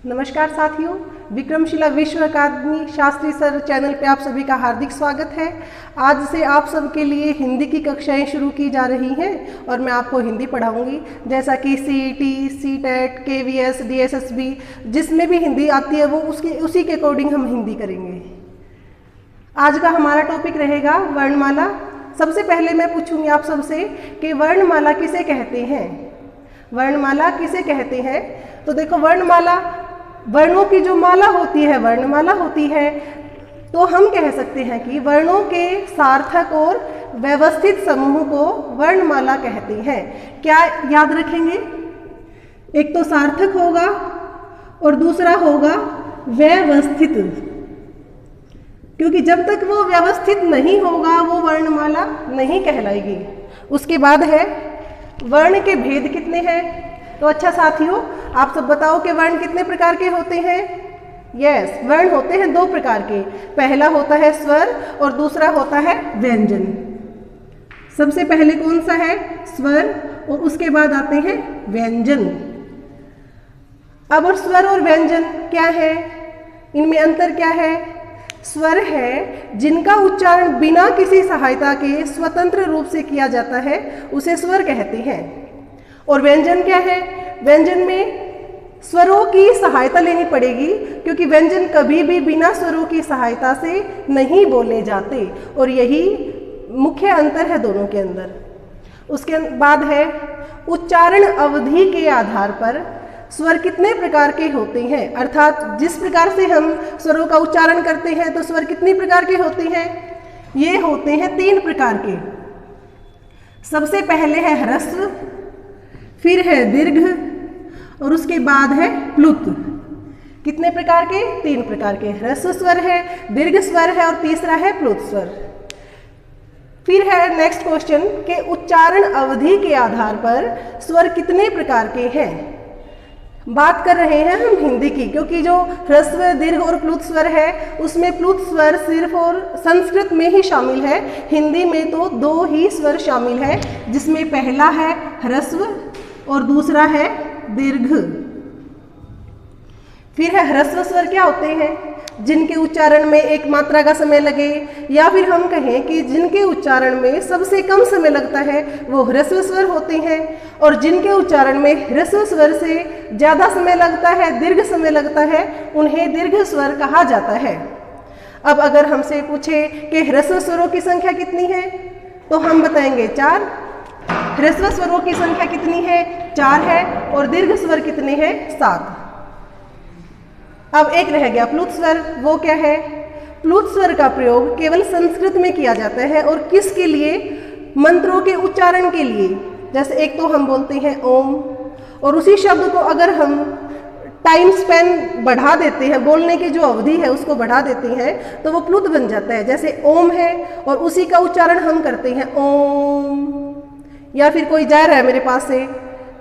नमस्कार साथियों, विक्रमशिला विश्व अकादमी शास्त्री सर चैनल पे आप सभी का हार्दिक स्वागत है। आज से आप सबके लिए हिंदी की कक्षाएं शुरू की जा रही हैं और मैं आपको हिंदी पढ़ाऊंगी, जैसा कि सीईटी, सीटेट, केवीएस, डीएसएसबी, जिसमें भी हिंदी आती है वो उसी के अकॉर्डिंग हम हिंदी करेंगे। आज का हमारा टॉपिक रहेगा वर्णमाला। सबसे पहले मैं पूछूंगी आप सबसे कि वर्णमाला किसे कहते हैं। वर्णमाला किसे कहते हैं? तो देखो, वर्णमाला वर्णों की जो माला होती है वर्णमाला होती है, तो हम कह सकते हैं कि वर्णों के सार्थक और व्यवस्थित समूह को वर्णमाला कहते हैं। क्या याद रखेंगे? एक तो सार्थक होगा और दूसरा होगा व्यवस्थित, क्योंकि जब तक वो व्यवस्थित नहीं होगा वो वर्णमाला नहीं कहलाएगी। उसके बाद है वर्ण के भेद कितने हैं। तो अच्छा साथियों, आप सब बताओ कि वर्ण कितने प्रकार के होते हैं। यस, वर्ण होते हैं दो प्रकार के। पहला होता है स्वर और दूसरा होता है व्यंजन। सबसे पहले कौन सा है? स्वर, और उसके बाद आते हैं व्यंजन। अब और स्वर और व्यंजन क्या है, इनमें अंतर क्या है? स्वर है जिनका उच्चारण बिना किसी सहायता के स्वतंत्र रूप से किया जाता है, उसे स्वर कहते हैं। और व्यंजन क्या है? व्यंजन में स्वरों की सहायता लेनी पड़ेगी, क्योंकि व्यंजन कभी भी बिना स्वरों की सहायता से नहीं बोले जाते, और यही मुख्य अंतर है दोनों के अंदर। उसके बाद है उच्चारण अवधि के आधार पर स्वर कितने प्रकार के होते हैं, अर्थात जिस प्रकार से हम स्वरों का उच्चारण करते हैं तो स्वर कितने प्रकार के होते हैं। ये होते हैं 3 प्रकार के। सबसे पहले है ह्रस्व, फिर है दीर्घ, और उसके बाद है प्लुत। कितने प्रकार के? 3 प्रकार के। ह्रस्व स्वर है, दीर्घ स्वर है और तीसरा है प्लुत स्वर। फिर है नेक्स्ट क्वेश्चन के उच्चारण अवधि के आधार पर स्वर कितने प्रकार के हैं। बात कर रहे हैं हम हिंदी की, क्योंकि जो ह्रस्व, दीर्घ और प्लुत स्वर है उसमें प्लुत स्वर सिर्फ और संस्कृत में ही शामिल है। हिंदी में तो 2 ही स्वर शामिल है, जिसमें पहला है ह्रस्व और दूसरा है दीर्घ। फिर है ह्रस्व स्वर क्या होते हैं? जिनके उच्चारण में एक मात्रा का समय लगे, या फिर हम कहें कि जिनके उच्चारण में सबसे कम समय लगता है, वो ह्रस्व स्वर होते हैं। और जिनके उच्चारण में ह्रस्व स्वर से ज़्यादा समय लगता है, दीर्घ समय लगता है, उन्हें दीर्घ स्वर कहा जाता है। अब अगर हमसे पूछे कि ह्रस्व स्वरों की संख्या कितनी है, तो हम बताएंगे 4। ह्रस्व स्वरों की संख्या कितनी है? 4 है। और दीर्घ स्वर कितने हैं? 7। अब एक रह गया प्लुत स्वर। वो क्या है? प्लुत स्वर का प्रयोग केवल संस्कृत में किया जाता है, और किसके लिए? मंत्रों के उच्चारण के लिए। जैसे एक तो हम बोलते हैं ओम, और उसी शब्द को अगर हम टाइम स्पेन बढ़ा देते हैं, बोलने की जो अवधि है उसको बढ़ा देते हैं, तो वो प्लुत बन जाता है। जैसे ओम है और उसी का उच्चारण हम करते हैं ओम, या फिर कोई जा रहा है मेरे पास से,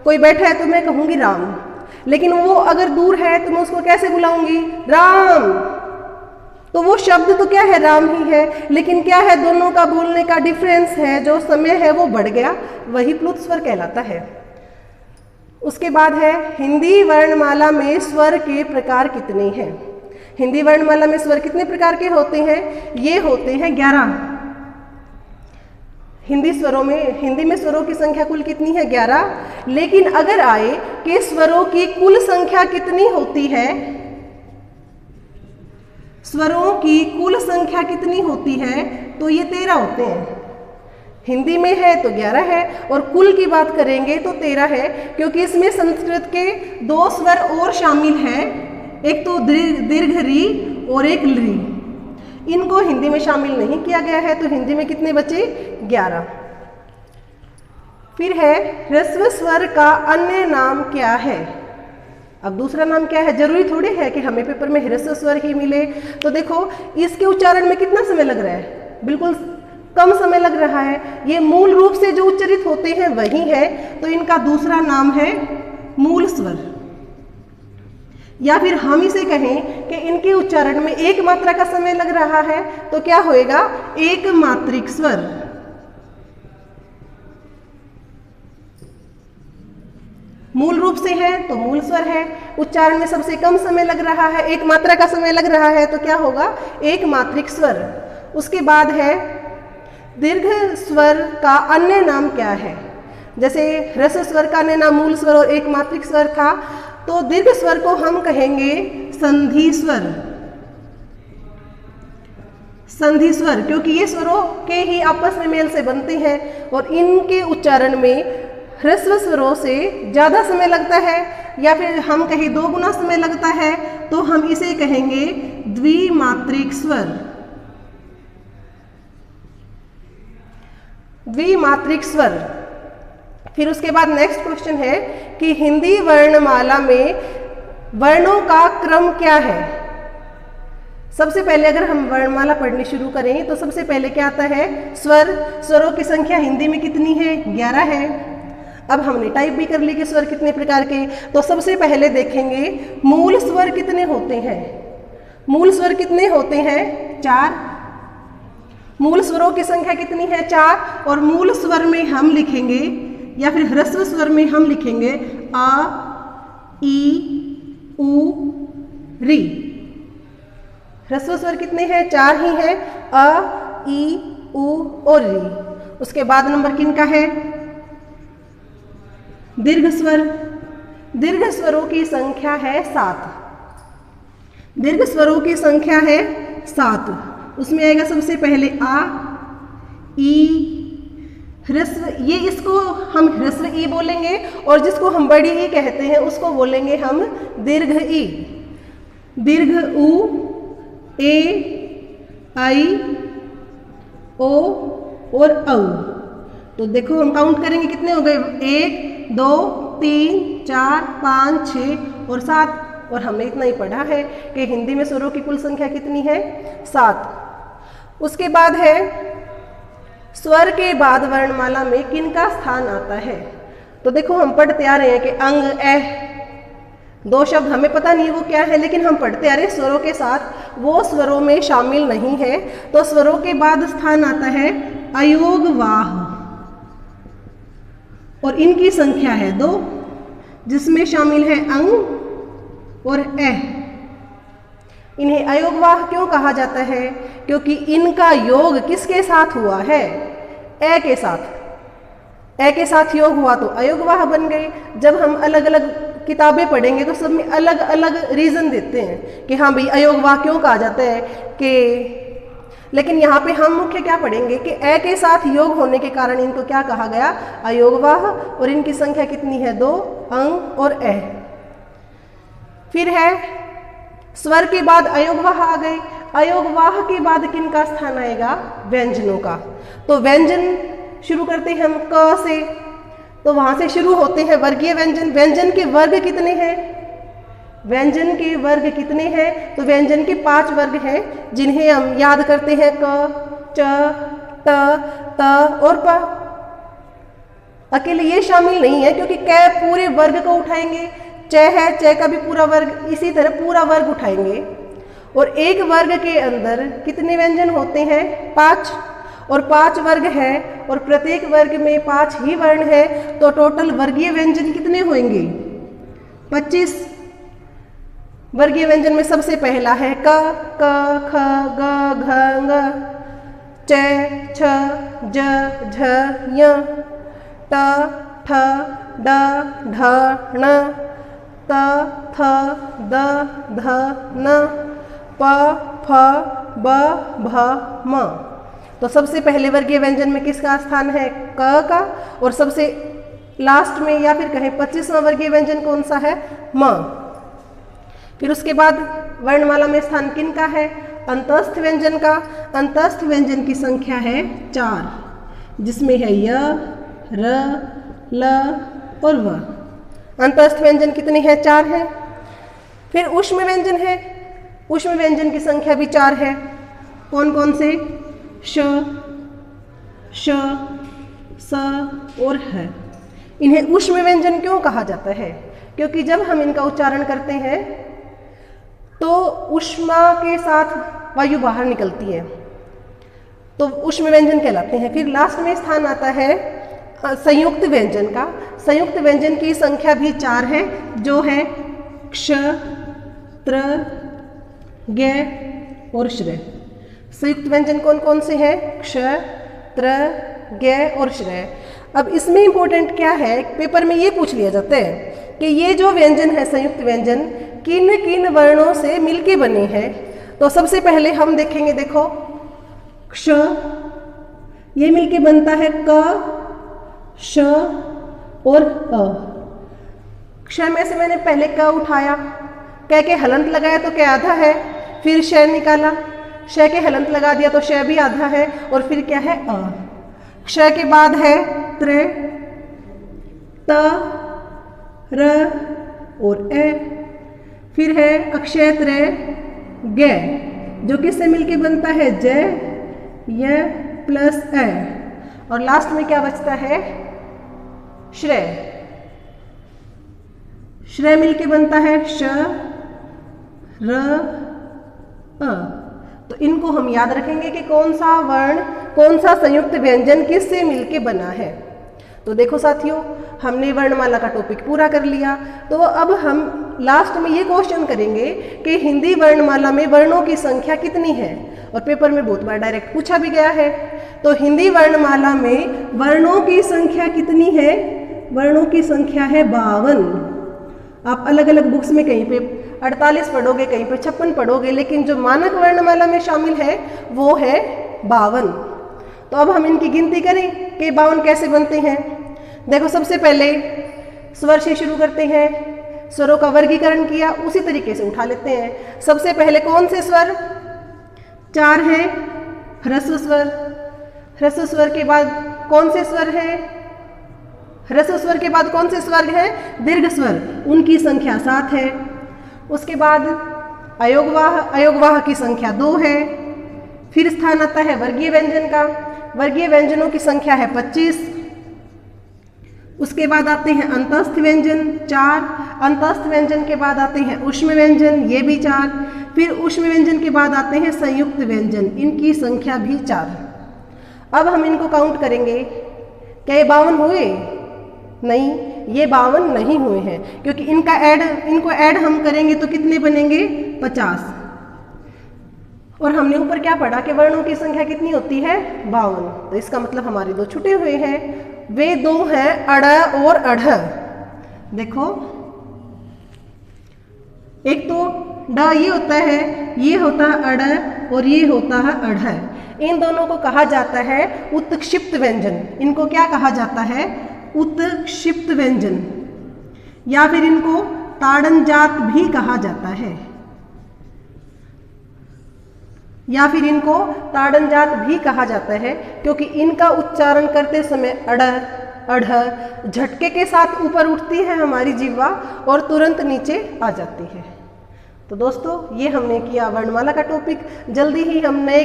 कोई बैठा है तो मैं कहूँगी राम, लेकिन वो अगर दूर है तो मैं उसको कैसे बुलाऊंगी? राम। तो वो शब्द तो क्या है? राम ही है, लेकिन क्या है? दोनों का बोलने का डिफरेंस है, जो समय है वो बढ़ गया, वही प्लुत स्वर कहलाता है। उसके बाद है हिंदी वर्णमाला में स्वर के प्रकार कितने हैं। हिंदी वर्णमाला में स्वर कितने प्रकार के होते हैं? ये होते हैं 11। हिंदी में स्वरों की संख्या कुल कितनी है? 11। लेकिन अगर आए कि स्वरों की कुल संख्या कितनी होती है, स्वरों की कुल संख्या कितनी होती है, तो ये 13 होते हैं। हिंदी में है तो 11 है, और कुल की बात करेंगे तो 13 है, क्योंकि इसमें संस्कृत के 2 स्वर और शामिल हैं, एक तो दीर्घ री और एक ली। इनको हिंदी में शामिल नहीं किया गया है, तो हिंदी में कितने बचे? 11। फिर है ह्रस्व स्वर का अन्य नाम क्या है। अब दूसरा नाम क्या है? जरूरी थोड़ी है कि हमें पेपर में ह्रस्व स्वर ही मिले। तो देखो, इसके उच्चारण में कितना समय लग रहा है? बिल्कुल कम समय लग रहा है। ये मूल रूप से जो उच्चरित होते हैं वही है, तो इनका दूसरा नाम है मूल स्वर। या फिर हम इसे कहें कि इनके उच्चारण में एक मात्रा का समय लग रहा है, तो क्या होएगा? एक मात्रिक स्वर। मूल रूप से है तो मूल स्वर है। उच्चारण में सबसे कम समय लग रहा है, एक मात्रा का समय लग रहा है, तो क्या होगा, एक मात्रिक स्वर। उसके बाद है दीर्घ स्वर का अन्य नाम क्या है। जैसे ह्रस्व स्वर का अन्य नाम मूल स्वर और एक मात्रिक स्वर था, तो दीर्घ स्वर को हम कहेंगे संधि स्वर। संधि स्वर, क्योंकि ये स्वरों के ही आपस में मेल से बनते हैं और इनके उच्चारण में ह्रस्व स्वरों से ज़्यादा समय लगता है, या फिर हम कहें 2 गुना समय लगता है, तो हम इसे कहेंगे द्विमात्रिक स्वर। द्विमात्रिक स्वर। फिर उसके बाद नेक्स्ट क्वेश्चन है कि हिंदी वर्णमाला में वर्णों का क्रम क्या है। सबसे पहले अगर हम वर्णमाला पढ़नी शुरू करें तो सबसे पहले क्या आता है, स्वर। स्वरों की संख्या हिंदी में कितनी है, 11 है। अब हमने टाइप भी कर ली कि स्वर कितने प्रकार के, तो सबसे पहले देखेंगे मूल स्वर कितने होते हैं। मूल स्वर कितने होते हैं, 4। मूल स्वरों की संख्या कितनी है, 4। और मूल स्वर में हम लिखेंगे, या फिर ह्रस्व स्वर में हम लिखेंगे आ, ई, उ, री। ह्रस्व स्वर कितने हैं, 4 ही हैं, अ, ई, उ और री। उसके बाद नंबर किन का है, दीर्घ स्वर। दीर्घ स्वरों की संख्या है 7। दीर्घ स्वरों की संख्या है 7। उसमें आएगा सबसे पहले आ, ई, ह्रस्व, ये इसको हम ह्रस्व ई बोलेंगे, और जिसको हम बड़ी ई कहते हैं उसको बोलेंगे हम दीर्घ ई। दीर्घ उ, ए, आई, ओ और औ। तो देखो हम काउंट करेंगे कितने हो गए, 1, 2, 3, 4, 5, 6 और 7। और हमने इतना ही पढ़ा है कि हिंदी में स्वरों की कुल संख्या कितनी है, 7। उसके बाद है स्वर के बाद वर्णमाला में किनका स्थान आता है। तो देखो हम पढ़ते आ रहे हैं कि अंग, ए, 2 शब्द हमें पता नहीं वो क्या है, लेकिन हम पढ़ते आ रहे हैं स्वरों के साथ, वो स्वरों में शामिल नहीं है। तो स्वरों के बाद स्थान आता है अयोगवाह, और इनकी संख्या है 2, जिसमें शामिल है अंग और ए। इन्हें अयोगवाह क्यों कहा जाता है, क्योंकि इनका योग किसके साथ हुआ है, ए के साथ। ए के साथ योग हुआ तो अयोगवाह बन गए। जब हम अलग अलग किताबें पढ़ेंगे तो सब में अलग अलग रीज़न देते हैं कि हाँ भाई अयोगवाह क्यों कहा जाता है, कि लेकिन यहाँ पे हम मुख्य क्या पढ़ेंगे कि ए के साथ योग होने के कारण इनको क्या कहा गया, अयोगवाह। और इनकी संख्या कितनी है, 2, अंग और ए। फिर है स्वर के बाद अयोगवाह आ गए। अयोगवाह के बाद किनका स्थान आएगा, व्यंजनों का। तो व्यंजन शुरू करते हैं हम क से, तो वहां से शुरू होते हैं वर्गीय व्यंजन। व्यंजन के वर्ग कितने हैं, व्यंजन के वर्ग कितने हैं, तो व्यंजन के 5 वर्ग हैं, जिन्हें हम याद करते हैं क, च, ट, त और प। अकेले ये शामिल नहीं है, क्योंकि क पूरे वर्ग को उठाएंगे, च है, च का भी पूरा वर्ग, इसी तरह पूरा वर्ग उठाएंगे। और एक वर्ग के अंदर कितने व्यंजन होते हैं, 5, और 5 वर्ग है, और प्रत्येक वर्ग में 5 ही वर्ण है, तो टोटल वर्गीय व्यंजन कितने होंगे, 25। वर्गीय व्यंजन में सबसे पहला है क, ख, ग, घ, ङ, च, छ, ज, झ, ञ, ट, ठ, ड, ढ, ण, त, थ, द, ध, न, प, फ, ब, भ, म। तो सबसे पहले वर्गीय व्यंजन में किसका स्थान है, क का, और सबसे लास्ट में या फिर कहें 25वां वर्गीय व्यंजन कौन सा है, म। फिर उसके बाद वर्णमाला में स्थान किन का है, अंतस्थ व्यंजन का। अंतस्थ व्यंजन की संख्या है 4, जिसमें है य, र, ल और व। अंतस्थ व्यंजन कितने हैं, 4 हैं। फिर ऊष्म व्यंजन है। ऊष्म व्यंजन की संख्या भी 4 है। कौन कौन से, श, श, स और ह। इन्हें ऊष्म व्यंजन क्यों कहा जाता है, क्योंकि जब हम इनका उच्चारण करते हैं तो ऊष्मा के साथ वायु बाहर निकलती है, तो ऊष्म व्यंजन कहलाते हैं। फिर लास्ट में स्थान आता है संयुक्त व्यंजन का। संयुक्त व्यंजन की संख्या भी 4 है, जो है क्ष, त्र, ज्ञ और श्रय। संयुक्त व्यंजन कौन कौन से हैं? क्ष, त्र, ज्ञ और श्रय। अब इसमें इंपॉर्टेंट क्या है, पेपर में ये पूछ लिया जाता है कि ये जो व्यंजन है संयुक्त व्यंजन किन किन वर्णों से मिलके बने हैं। तो सबसे पहले हम देखेंगे, देखो क्ष, ये मिलके बनता है क, श और अ। क्ष में से मैंने पहले क उठाया, क के हलंत लगाया तो क्या आधा है, फिर श निकाला, श के हलंत लगा दिया तो श भी आधा है, और फिर क्या है अ। क्ष के बाद है त्र, त, र और ए, फिर है अक्षय त्र, ज्ञ, जो किससे मिलके बनता है ज, य प्लस ए, और लास्ट में क्या बचता है श्रय। श्रय मिलके बनता है श, र, अ। तो इनको हम याद रखेंगे कि कौन सा वर्ण, कौन सा संयुक्त व्यंजन किससे मिलके बना है। तो देखो साथियों, हमने वर्णमाला का टॉपिक पूरा कर लिया। तो अब हम लास्ट में ये क्वेश्चन करेंगे कि हिंदी वर्णमाला में वर्णों की संख्या कितनी है, और पेपर में बहुत बार डायरेक्ट पूछा भी गया है। तो हिंदी वर्णमाला में वर्णों की संख्या कितनी है? वर्णों की संख्या है 52। आप अलग अलग बुक्स में कहीं पे 48 पढ़ोगे, कहीं पे 56 पढ़ोगे, लेकिन जो मानक वर्णमाला में शामिल है वो है 52। तो अब हम इनकी गिनती करें कि 52 कैसे बनते हैं। देखो, सबसे पहले स्वर से शुरू करते हैं, स्वरों का वर्गीकरण किया, उसी तरीके से उठा लेते हैं। सबसे पहले कौन से स्वर? 4 है ह्रस्व स्वर। ह्रस्व स्वर के बाद कौन से स्वर है? ह्रस्व स्वर के बाद कौन से स्वर है? दीर्घ स्वर, उनकी संख्या 7 है। उसके बाद अयोगवाह, अयोगवाह की संख्या 2 है। फिर स्थान आता है वर्गीय व्यंजन का, वर्गीय व्यंजनों की संख्या है 25। उसके बाद आते हैं अंतस्थ व्यंजन 4, अंतस्थ व्यंजन के बाद आते हैं ऊष्म व्यंजन, ये भी 4। फिर ऊष्म व्यंजन के बाद आते हैं संयुक्त व्यंजन, इनकी संख्या भी 4। अब हम इनको काउंट करेंगे, क्या ये 52 हुए? नहीं, ये 52 नहीं हुए हैं, क्योंकि इनको ऐड हम करेंगे तो कितने बनेंगे? 50। और हमने ऊपर क्या पढ़ा कि वर्णों की संख्या कितनी होती है? 52। तो इसका मतलब हमारे 2 छूटे हुए हैं, वे 2 हैं अड़ और अढ़। देखो, एक तो ड ये होता है, ये होता है अड़ और ये होता है अढ़। इन दोनों को कहा जाता है उत्क्षिप्त व्यंजन। इनको क्या कहा जाता है? उत्क्षिप्त व्यंजन, या फिर इनको ताड़नजात भी कहा जाता है, या फिर इनको ताड़नजात भी कहा जाता है, क्योंकि इनका उच्चारण करते समय अड़, अढ़ झटके के साथ ऊपर उठती है हमारी जिह्वा और तुरंत नीचे आ जाती है। तो दोस्तों, ये हमने किया वर्णमाला का टॉपिक। जल्दी ही हम नए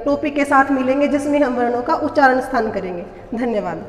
टॉपिक के साथ मिलेंगे जिसमें हम वर्णों का उच्चारण स्थान करेंगे। धन्यवाद।